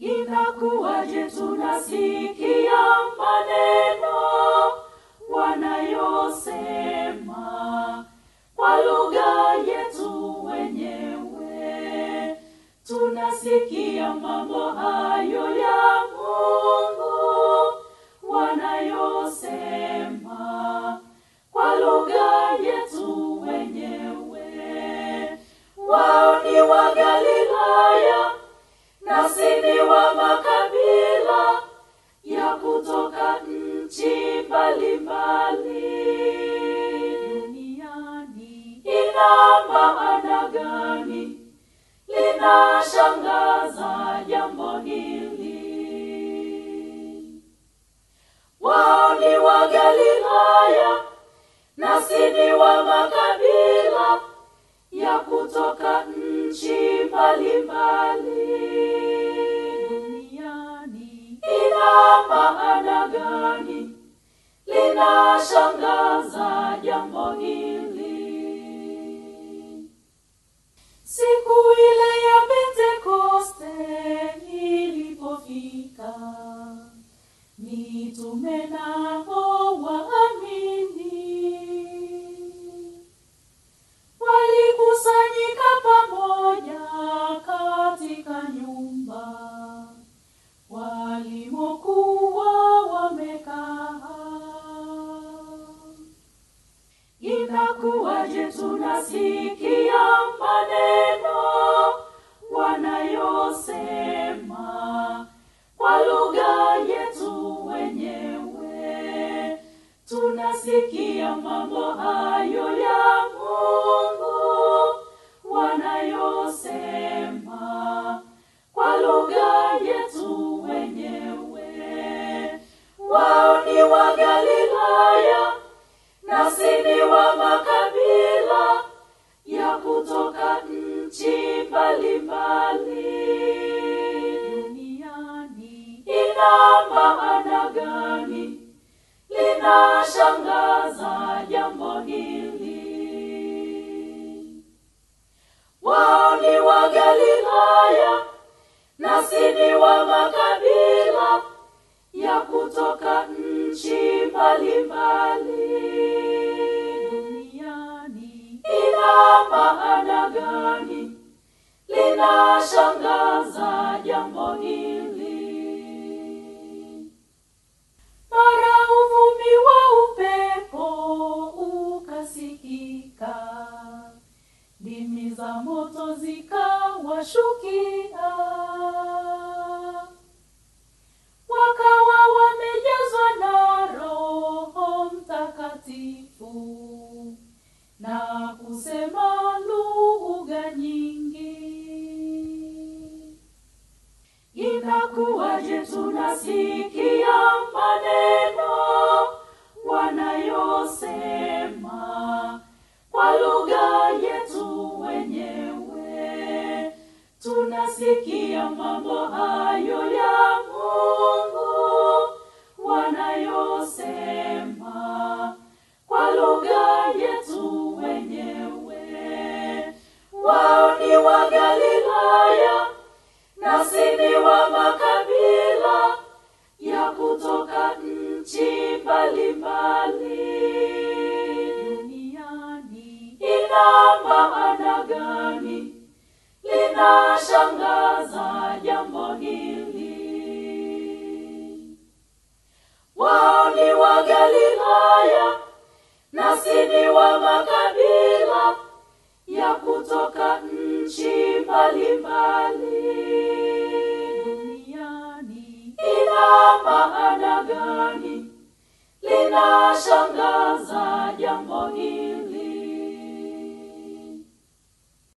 Inakuwaje tunasikia maneno wanayosema kwa lugha yetu wenyewe? Tunasikia mambo hayo ya Mungu wanayosema kwa lugha yetu wenyewe. Wao ni wa Galilaya, nasi ni wa makabila ya kutoka nchi mbalimbali duniani. Ina maana gani? Linashangaza jambo hili. Wao ni wa Galilaya, nasi ni wa makabila ya kutoka nchi mbalimbali duniani. Ina maana gani? Linashangaza jambo hili. Siku ile ya Pentekoste ilipofika, mitume nao waamini walikusanyika pamoja katika nyumba walimokuwa wamekaa. Inakuwaje tunasikia maneno wanayosema kwa lugha yetu wenyewe? Tunasikia mambo hayo ya Mungu wanayosema kwa lugha yetu wenyewe. Wao ni wa Galilaya, nasi ni wa makabila ya kutoka nchi mbalimbali duniani. Ina maana gani? Linashangaza jambo hili. Wao ni wa Galilaya, nasi ni wa makabila ya kutoka nchi mbalimbali duniani. Ina maana gani? Linashangaza jambo hili. Mara uvumi wa upepo ukasikika, ndimi za moto zikawashukia, wakawa wamejazwa na Roho Mtakatifu na kusema lugha nyingi. Inakuwaje tunasikia maneno wanayosema kwa lugha yetu wenyewe? Tunasikia mambo hayo ya Mungu wanayosema kwa lugha yetu wenyewe. Wao ni wa Galilaya, nasi ni wa makabila ya kutoka nchi mbalimbali duniani. Ina maana gani? Linashangaza jambo hili. Wao ni wa Galilaya, nasi ni wa makabila ya kutoka nchi mbalimbali duniani. Ina maana gani? Linashangaza